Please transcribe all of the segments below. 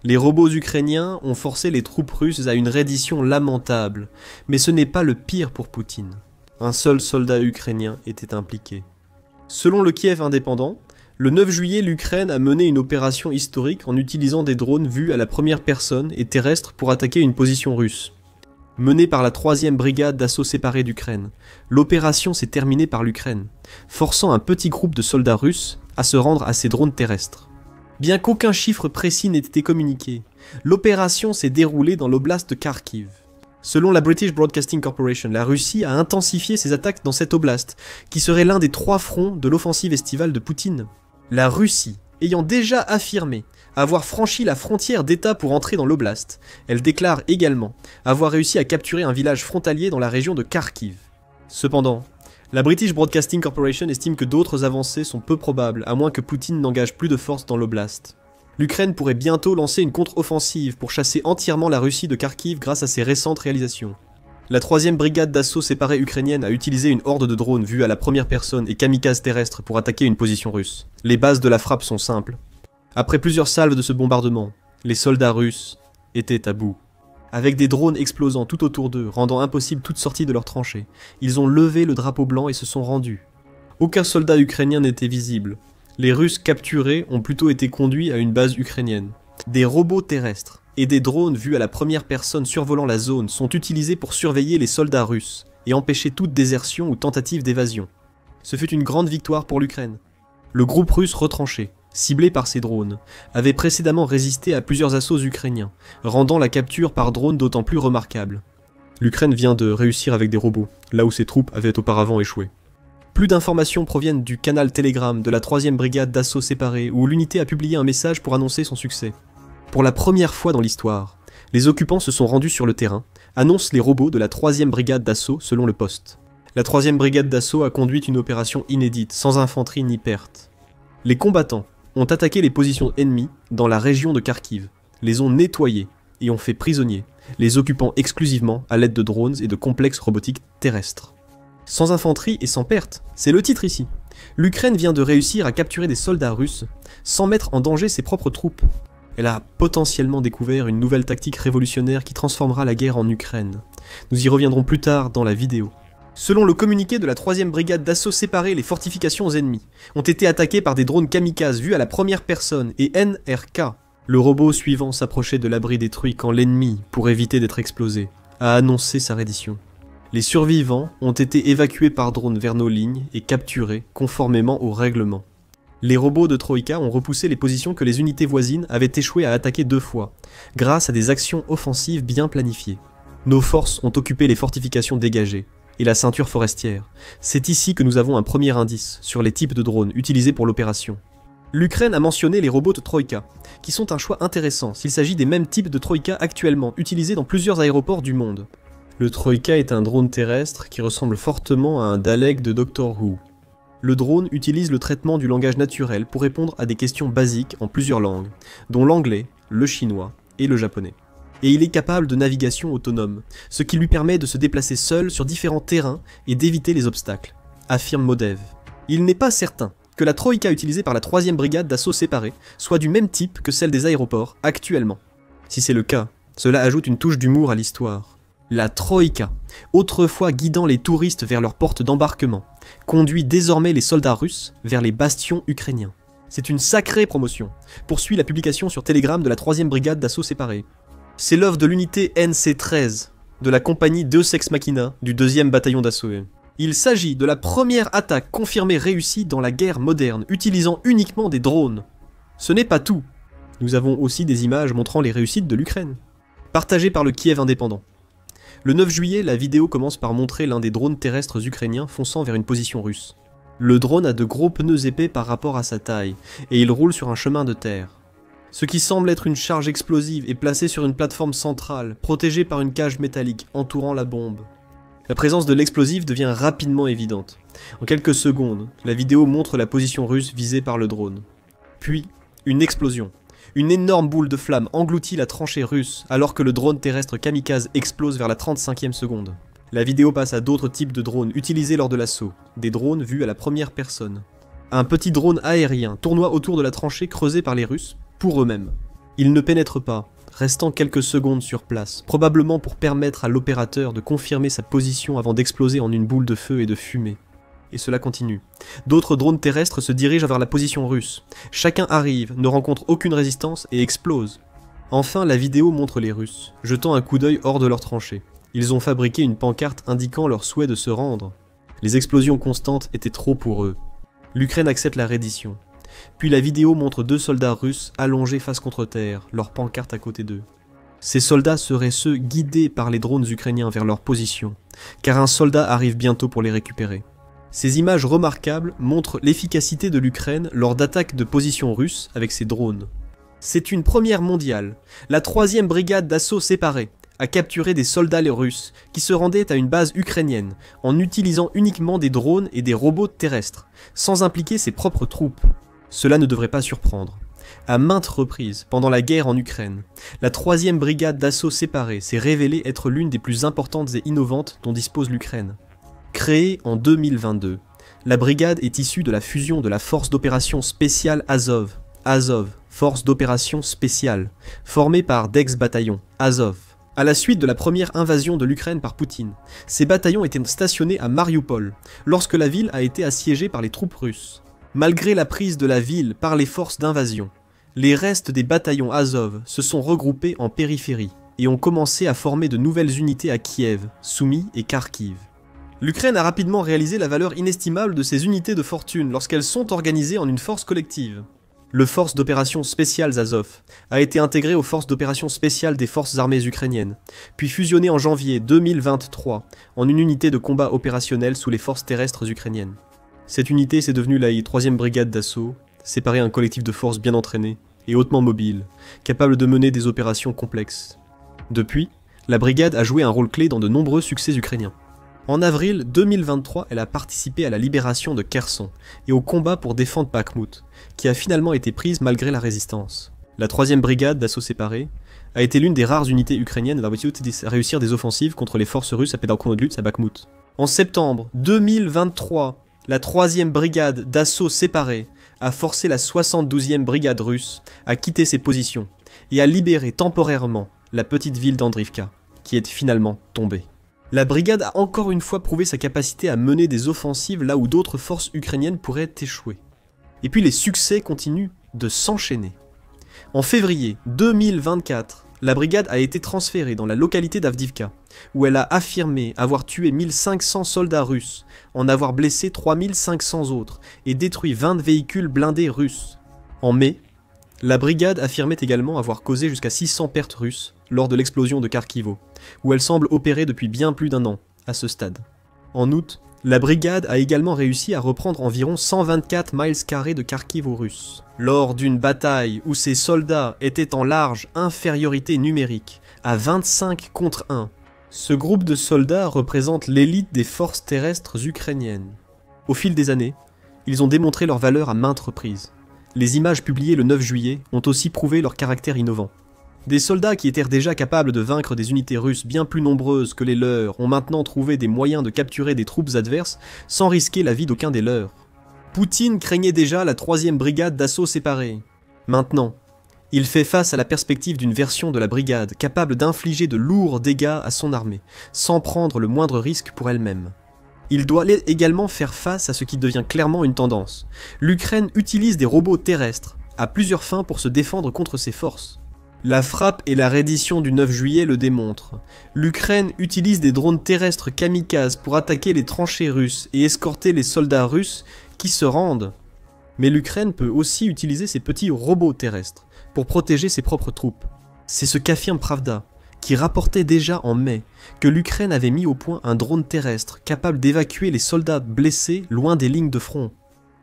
Les robots ukrainiens ont forcé les troupes russes à une reddition lamentable, mais ce n'est pas le pire pour Poutine. Un seul soldat ukrainien était impliqué. Selon le Kiev indépendant, le 9 juillet, l'Ukraine a mené une opération historique en utilisant des drones vus à la première personne et terrestres pour attaquer une position russe. Menée par la 3e brigade d'assaut séparée d'Ukraine, l'opération s'est terminée par l'Ukraine, forçant un petit groupe de soldats russes à se rendre à ces drones terrestres. Bien qu'aucun chiffre précis n'ait été communiqué, l'opération s'est déroulée dans l'oblast de Kharkiv. Selon la British Broadcasting Corporation, la Russie a intensifié ses attaques dans cette oblast, qui serait l'un des 3 fronts de l'offensive estivale de Poutine. La Russie, ayant déjà affirmé avoir franchi la frontière d'État pour entrer dans l'oblast, elle déclare également avoir réussi à capturer un village frontalier dans la région de Kharkiv. Cependant, la British Broadcasting Corporation estime que d'autres avancées sont peu probables, à moins que Poutine n'engage plus de force dans l'oblast. L'Ukraine pourrait bientôt lancer une contre-offensive pour chasser entièrement la Russie de Kharkiv grâce à ses récentes réalisations. La 3e brigade d'assaut séparée ukrainienne a utilisé une horde de drones vus à la première personne et kamikazes terrestres pour attaquer une position russe. Les bases de la frappe sont simples. Après plusieurs salves de ce bombardement, les soldats russes étaient à bout. Avec des drones explosant tout autour d'eux, rendant impossible toute sortie de leurs tranchées, ils ont levé le drapeau blanc et se sont rendus. Aucun soldat ukrainien n'était visible. Les Russes capturés ont plutôt été conduits à une base ukrainienne. Des robots terrestres et des drones vus à la première personne survolant la zone sont utilisés pour surveiller les soldats russes et empêcher toute désertion ou tentative d'évasion. Ce fut une grande victoire pour l'Ukraine. Le groupe russe retranché, ciblé par ces drones, avait précédemment résisté à plusieurs assauts ukrainiens, rendant la capture par drone d'autant plus remarquable. L'Ukraine vient de réussir avec des robots, là où ses troupes avaient auparavant échoué. Plus d'informations proviennent du canal Telegram de la 3e brigade d'assaut séparée, où l'unité a publié un message pour annoncer son succès. Pour la première fois dans l'histoire, les occupants se sont rendus sur le terrain, annoncent les robots de la 3e brigade d'assaut selon le poste. La 3e brigade d'assaut a conduit une opération inédite, sans infanterie ni perte. Les combattants ont attaqué les positions ennemies dans la région de Kharkiv, les ont nettoyés et ont fait prisonniers, les occupant exclusivement à l'aide de drones et de complexes robotiques terrestres. Sans infanterie et sans perte, c'est le titre ici. L'Ukraine vient de réussir à capturer des soldats russes sans mettre en danger ses propres troupes. Elle a potentiellement découvert une nouvelle tactique révolutionnaire qui transformera la guerre en Ukraine. Nous y reviendrons plus tard dans la vidéo. Selon le communiqué de la 3e brigade d'assaut séparée, les fortifications ennemies ont été attaquées par des drones kamikazes vus à la première personne et NRK, le robot suivant s'approchait de l'abri détruit quand l'ennemi, pour éviter d'être explosé, a annoncé sa reddition. Les survivants ont été évacués par drone vers nos lignes et capturés conformément au règlement. Les robots de Troïka ont repoussé les positions que les unités voisines avaient échoué à attaquer 2 fois, grâce à des actions offensives bien planifiées. Nos forces ont occupé les fortifications dégagées et la ceinture forestière. C'est ici que nous avons un premier indice sur les types de drones utilisés pour l'opération. L'Ukraine a mentionné les robots de Troïka, qui sont un choix intéressant s'il s'agit des mêmes types de Troïka actuellement utilisés dans plusieurs aéroports du monde. Le Troïka est un drone terrestre qui ressemble fortement à un Dalek de Doctor Who. Le drone utilise le traitement du langage naturel pour répondre à des questions basiques en plusieurs langues, dont l'anglais, le chinois et le japonais. Et il est capable de navigation autonome, ce qui lui permet de se déplacer seul sur différents terrains et d'éviter les obstacles, affirme Modev. Il n'est pas certain que la Troïka utilisée par la 3e brigade d'assaut séparée soit du même type que celle des aéroports actuellement. Si c'est le cas, cela ajoute une touche d'humour à l'histoire. La Troïka, autrefois guidant les touristes vers leur porte d'embarquement, conduit désormais les soldats russes vers les bastions ukrainiens. C'est une sacrée promotion, poursuit la publication sur Telegram de la 3e brigade d'assaut séparée. C'est l'œuvre de l'unité NC-13, de la compagnie Deus Ex Machina du 2e bataillon d'assaut. Il s'agit de la première attaque confirmée réussie dans la guerre moderne, utilisant uniquement des drones. Ce n'est pas tout. Nous avons aussi des images montrant les réussites de l'Ukraine. Partagées par le Kiev indépendant. Le 9 juillet, la vidéo commence par montrer l'un des drones terrestres ukrainiens fonçant vers une position russe. Le drone a de gros pneus épais par rapport à sa taille, et il roule sur un chemin de terre. Ce qui semble être une charge explosive est placé sur une plateforme centrale, protégée par une cage métallique entourant la bombe. La présence de l'explosif devient rapidement évidente. En quelques secondes, la vidéo montre la position russe visée par le drone. Puis, une explosion. Une énorme boule de flamme engloutit la tranchée russe alors que le drone terrestre kamikaze explose vers la 35e seconde. La vidéo passe à d'autres types de drones utilisés lors de l'assaut, des drones vus à la première personne. Un petit drone aérien tournoie autour de la tranchée creusée par les Russes, pour eux-mêmes. Il ne pénètre pas, restant quelques secondes sur place, probablement pour permettre à l'opérateur de confirmer sa position avant d'exploser en une boule de feu et de fumée. Et cela continue. D'autres drones terrestres se dirigent vers la position russe. Chacun arrive, ne rencontre aucune résistance et explose. Enfin, la vidéo montre les Russes, jetant un coup d'œil hors de leur tranchée. Ils ont fabriqué une pancarte indiquant leur souhait de se rendre. Les explosions constantes étaient trop pour eux. L'Ukraine accepte la reddition. Puis la vidéo montre 2 soldats russes allongés face contre terre, leur pancarte à côté d'eux. Ces soldats seraient ceux guidés par les drones ukrainiens vers leur position, car un soldat arrive bientôt pour les récupérer. Ces images remarquables montrent l'efficacité de l'Ukraine lors d'attaques de positions russes avec ses drones. C'est une première mondiale. La 3e brigade d'assaut séparée a capturé des soldats russes qui se rendaient à une base ukrainienne en utilisant uniquement des drones et des robots terrestres, sans impliquer ses propres troupes. Cela ne devrait pas surprendre. À maintes reprises, pendant la guerre en Ukraine, la 3e brigade d'assaut séparée s'est révélée être l'une des plus importantes et innovantes dont dispose l'Ukraine. Créée en 2022, la brigade est issue de la fusion de la force d'opération spéciale Azov, force d'opération spéciale, formée par d'ex-bataillons, Azov. À la suite de la première invasion de l'Ukraine par Poutine, ces bataillons étaient stationnés à Mariupol, lorsque la ville a été assiégée par les troupes russes. Malgré la prise de la ville par les forces d'invasion, les restes des bataillons Azov se sont regroupés en périphérie et ont commencé à former de nouvelles unités à Kiev, Soumy et Kharkiv. L'Ukraine a rapidement réalisé la valeur inestimable de ces unités de fortune lorsqu'elles sont organisées en une force collective. Le force d'opération spéciale Azov a été intégré aux forces d'opération spéciales des forces armées ukrainiennes, puis fusionné en janvier 2023 en une unité de combat opérationnelle sous les forces terrestres ukrainiennes. Cette unité s'est devenue la 3e brigade d'assaut, séparée un collectif de forces bien entraînées et hautement mobiles, capable de mener des opérations complexes. Depuis, la brigade a joué un rôle clé dans de nombreux succès ukrainiens. En avril 2023, elle a participé à la libération de Kherson et au combat pour défendre Bakhmout, qui a finalement été prise malgré la résistance. La 3e brigade d'assaut séparée a été l'une des rares unités ukrainiennes à réussir des offensives contre les forces russes à Pédarkonodlutz à Bakhmout. En septembre 2023, la 3e brigade d'assaut séparée a forcé la 72e brigade russe à quitter ses positions et à libérer temporairement la petite ville d'Andrivka, qui est finalement tombée. La brigade a encore une fois prouvé sa capacité à mener des offensives là où d'autres forces ukrainiennes pourraient échouer. Et puis les succès continuent de s'enchaîner. En février 2024, la brigade a été transférée dans la localité d'Avdivka, où elle a affirmé avoir tué 1500 soldats russes, en avoir blessé 3500 autres et détruit 20 véhicules blindés russes. En mai, la brigade affirmait également avoir causé jusqu'à 600 pertes russes lors de l'explosion de Kharkivo, où elle semble opérer depuis bien plus d'1 an à ce stade. En août, la brigade a également réussi à reprendre environ 124 miles carrés de Kharkiv aux Russes, lors d'une bataille où ses soldats étaient en large infériorité numérique, à 25 contre 1. Ce groupe de soldats représente l'élite des forces terrestres ukrainiennes. Au fil des années, ils ont démontré leur valeur à maintes reprises. Les images publiées le 9 juillet ont aussi prouvé leur caractère innovant. Des soldats qui étaient déjà capables de vaincre des unités russes bien plus nombreuses que les leurs ont maintenant trouvé des moyens de capturer des troupes adverses sans risquer la vie d'aucun des leurs. Poutine craignait déjà la 3e brigade d'assaut séparée. Maintenant, il fait face à la perspective d'une version de la brigade capable d'infliger de lourds dégâts à son armée, sans prendre le moindre risque pour elle-même. Il doit également faire face à ce qui devient clairement une tendance. L'Ukraine utilise des robots terrestres, à plusieurs fins pour se défendre contre ses forces. La frappe et la reddition du 9 juillet le démontrent. L'Ukraine utilise des drones terrestres kamikazes pour attaquer les tranchées russes et escorter les soldats russes qui se rendent. Mais l'Ukraine peut aussi utiliser ses petits robots terrestres pour protéger ses propres troupes. C'est ce qu'affirme Pravda, qui rapportait déjà en mai que l'Ukraine avait mis au point un drone terrestre capable d'évacuer les soldats blessés loin des lignes de front,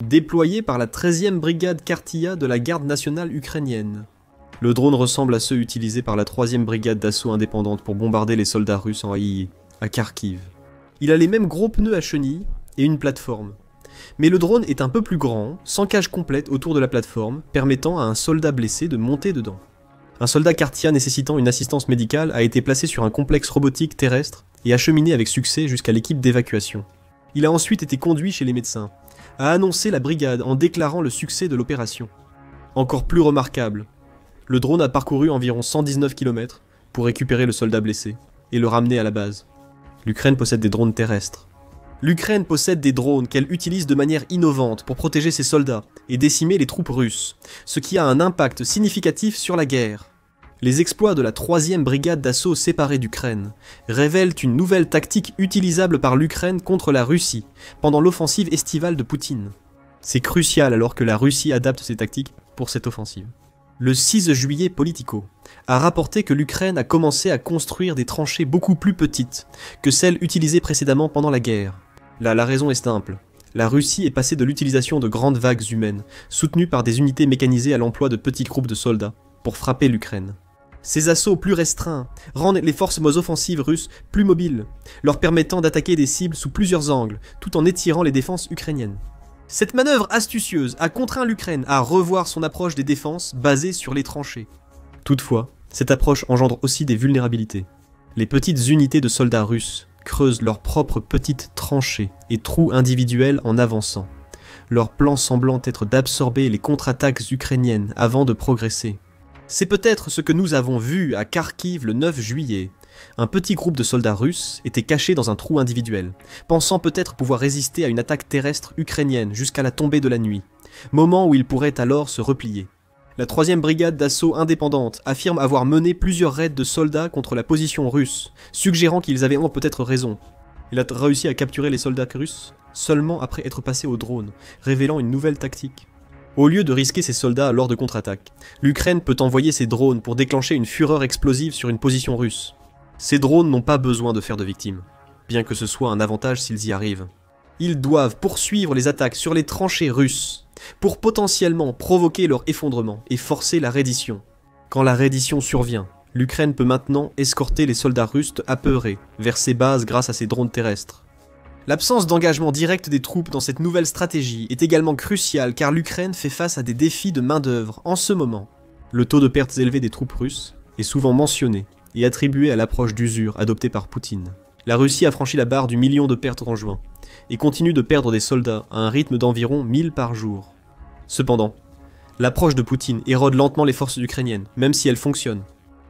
déployé par la 13e brigade Kartia de la garde nationale ukrainienne. Le drone ressemble à ceux utilisés par la 3e brigade d'assaut indépendante pour bombarder les soldats russes en Haïi, à Kharkiv. Il a les mêmes gros pneus à chenilles et une plateforme. Mais le drone est un peu plus grand, sans cage complète autour de la plateforme, permettant à un soldat blessé de monter dedans. Un soldat Kartia nécessitant une assistance médicale a été placé sur un complexe robotique terrestre et acheminé avec succès jusqu'à l'équipe d'évacuation. Il a ensuite été conduit chez les médecins, a annoncé la brigade en déclarant le succès de l'opération. Encore plus remarquable, Le drone a parcouru environ 119 km pour récupérer le soldat blessé et le ramener à la base. L'Ukraine possède des drones terrestres. L'Ukraine possède des drones qu'elle utilise de manière innovante pour protéger ses soldats et décimer les troupes russes, ce qui a un impact significatif sur la guerre. Les exploits de la 3e brigade d'assaut séparée d'Ukraine révèlent une nouvelle tactique utilisable par l'Ukraine contre la Russie pendant l'offensive estivale de Poutine. C'est crucial alors que la Russie adapte ses tactiques pour cette offensive. Le 6 juillet Politico a rapporté que l'Ukraine a commencé à construire des tranchées beaucoup plus petites que celles utilisées précédemment pendant la guerre. Là, la raison est simple. La Russie est passée de l'utilisation de grandes vagues humaines, soutenues par des unités mécanisées à l'emploi de petits groupes de soldats, pour frapper l'Ukraine. Ces assauts plus restreints rendent les forces offensives russes plus mobiles, leur permettant d'attaquer des cibles sous plusieurs angles, tout en étirant les défenses ukrainiennes. Cette manœuvre astucieuse a contraint l'Ukraine à revoir son approche des défenses basée sur les tranchées. Toutefois, cette approche engendre aussi des vulnérabilités. Les petites unités de soldats russes creusent leurs propres petites tranchées et trous individuels en avançant, leur plan semblant être d'absorber les contre-attaques ukrainiennes avant de progresser. C'est peut-être ce que nous avons vu à Kharkiv le 9 juillet. Un petit groupe de soldats russes était caché dans un trou individuel, pensant peut-être pouvoir résister à une attaque terrestre ukrainienne jusqu'à la tombée de la nuit, moment où ils pourraient alors se replier. La 3e brigade d'assaut indépendante affirme avoir mené plusieurs raids de soldats contre la position russe, suggérant qu'ils avaient peut-être raison. Il a réussi à capturer les soldats russes seulement après être passé au drone, révélant une nouvelle tactique. Au lieu de risquer ses soldats lors de contre-attaques, l'Ukraine peut envoyer ses drones pour déclencher une fureur explosive sur une position russe. Ces drones n'ont pas besoin de faire de victimes, bien que ce soit un avantage s'ils y arrivent. Ils doivent poursuivre les attaques sur les tranchées russes, pour potentiellement provoquer leur effondrement et forcer la reddition. Quand la reddition survient, l'Ukraine peut maintenant escorter les soldats russes apeurés vers ses bases grâce à ses drones terrestres. L'absence d'engagement direct des troupes dans cette nouvelle stratégie est également cruciale car l'Ukraine fait face à des défis de main-d'œuvre en ce moment. Le taux de pertes élevées des troupes russes est souvent mentionné et attribué à l'approche d'usure adoptée par Poutine. La Russie a franchi la barre du million de pertes en juin et continue de perdre des soldats à un rythme d'environ 1000 par jour. Cependant, l'approche de Poutine érode lentement les forces ukrainiennes, même si elle fonctionne.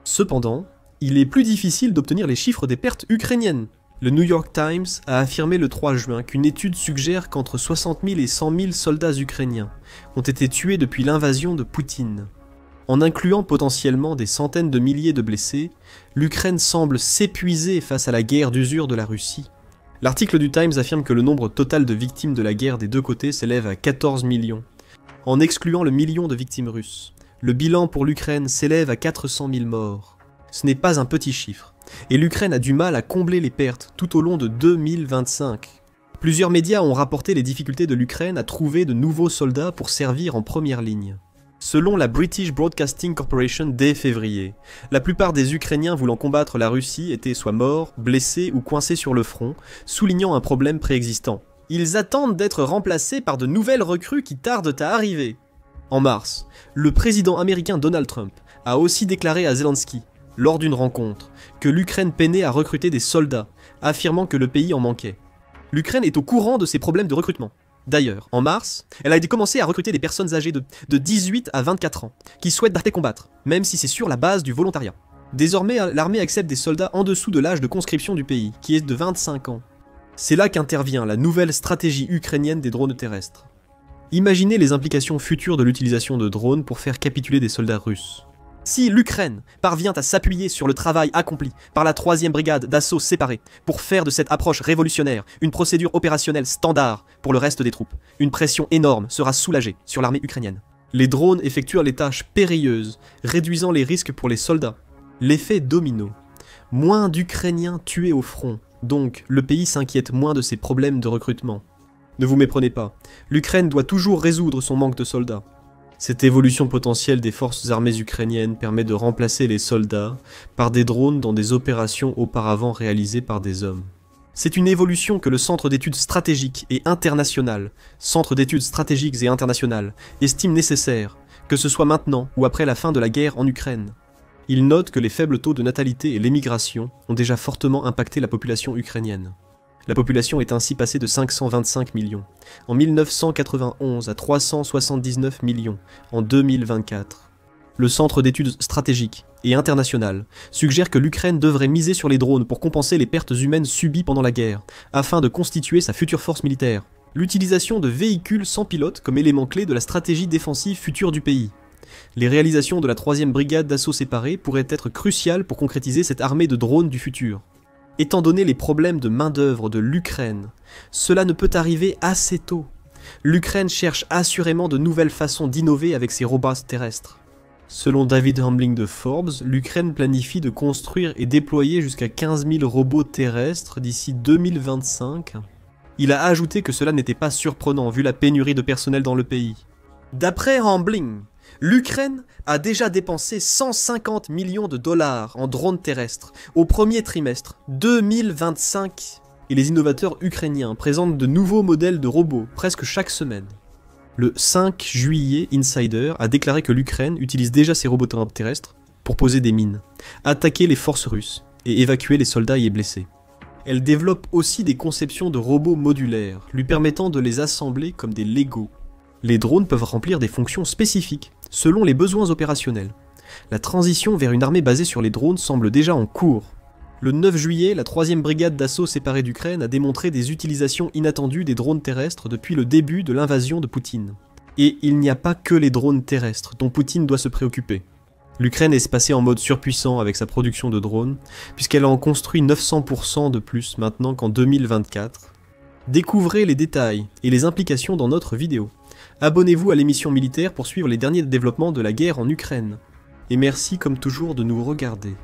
Cependant, il est plus difficile d'obtenir les chiffres des pertes ukrainiennes. Le New York Times a affirmé le 3 juin qu'une étude suggère qu'entre 60 000 et 100 000 soldats ukrainiens ont été tués depuis l'invasion de Poutine. En incluant potentiellement des centaines de milliers de blessés, l'Ukraine semble s'épuiser face à la guerre d'usure de la Russie. L'article du Times affirme que le nombre total de victimes de la guerre des deux côtés s'élève à 14 millions, en excluant le million de victimes russes. Le bilan pour l'Ukraine s'élève à 400 000 morts. Ce n'est pas un petit chiffre, et l'Ukraine a du mal à combler les pertes tout au long de 2025. Plusieurs médias ont rapporté les difficultés de l'Ukraine à trouver de nouveaux soldats pour servir en première ligne. Selon la British Broadcasting Corporation dès février, la plupart des Ukrainiens voulant combattre la Russie étaient soit morts, blessés ou coincés sur le front, soulignant un problème préexistant. Ils attendent d'être remplacés par de nouvelles recrues qui tardent à arriver. En mars, le président américain Donald Trump a aussi déclaré à Zelensky, lors d'une rencontre, que l'Ukraine peinait à recruter des soldats, affirmant que le pays en manquait. L'Ukraine est au courant de ces problèmes de recrutement. D'ailleurs, en mars, elle a commencé à recruter des personnes âgées de 18 à 24 ans, qui souhaitent d'aller combattre, même si c'est sur la base du volontariat. Désormais, l'armée accepte des soldats en dessous de l'âge de conscription du pays, qui est de 25 ans. C'est là qu'intervient la nouvelle stratégie ukrainienne des drones terrestres. Imaginez les implications futures de l'utilisation de drones pour faire capituler des soldats russes. Si l'Ukraine parvient à s'appuyer sur le travail accompli par la 3e brigade d'assaut séparée pour faire de cette approche révolutionnaire une procédure opérationnelle standard pour le reste des troupes, une pression énorme sera soulagée sur l'armée ukrainienne. Les drones effectuent les tâches périlleuses, réduisant les risques pour les soldats. L'effet domino. Moins d'Ukrainiens tués au front, donc le pays s'inquiète moins de ses problèmes de recrutement. Ne vous méprenez pas, l'Ukraine doit toujours résoudre son manque de soldats. Cette évolution potentielle des forces armées ukrainiennes permet de remplacer les soldats par des drones dans des opérations auparavant réalisées par des hommes. C'est une évolution que le Centre d'études stratégiques et internationales, estime nécessaire, que ce soit maintenant ou après la fin de la guerre en Ukraine. Il note que les faibles taux de natalité et l'émigration ont déjà fortement impacté la population ukrainienne. La population est ainsi passée de 525 millions en 1991 à 379 millions en 2024. le Centre d'études stratégiques et internationales, suggère que l'Ukraine devrait miser sur les drones pour compenser les pertes humaines subies pendant la guerre, afin de constituer sa future force militaire. L'utilisation de véhicules sans pilote comme élément clé de la stratégie défensive future du pays. Les réalisations de la 3e brigade d'assaut séparée pourraient être cruciales pour concrétiser cette armée de drones du futur. Étant donné les problèmes de main-d'œuvre de l'Ukraine, cela ne peut arriver assez tôt. L'Ukraine cherche assurément de nouvelles façons d'innover avec ses robots terrestres. Selon David Hambling de Forbes, l'Ukraine planifie de construire et déployer jusqu'à 15 000 robots terrestres d'ici 2025. Il a ajouté que cela n'était pas surprenant vu la pénurie de personnel dans le pays. D'après Hambling, l'Ukraine a déjà dépensé 150 millions de dollars en drones terrestres au premier trimestre 2025. Et les innovateurs ukrainiens présentent de nouveaux modèles de robots presque chaque semaine. Le 5 juillet, Insider a déclaré que l'Ukraine utilise déjà ses robots terrestres pour poser des mines, attaquer les forces russes et évacuer les soldats y blessés. Elle développe aussi des conceptions de robots modulaires, lui permettant de les assembler comme des Lego. Les drones peuvent remplir des fonctions spécifiques, selon les besoins opérationnels. La transition vers une armée basée sur les drones semble déjà en cours. Le 9 juillet, la 3e brigade d'assaut séparée d'Ukraine a démontré des utilisations inattendues des drones terrestres depuis le début de l'invasion de Poutine. Et il n'y a pas que les drones terrestres dont Poutine doit se préoccuper. L'Ukraine est passée en mode surpuissant avec sa production de drones, puisqu'elle en construit 900% de plus maintenant qu'en 2024. Découvrez les détails et les implications dans notre vidéo. Abonnez-vous à l'émission militaire pour suivre les derniers développements de la guerre en Ukraine. Et merci comme toujours de nous regarder.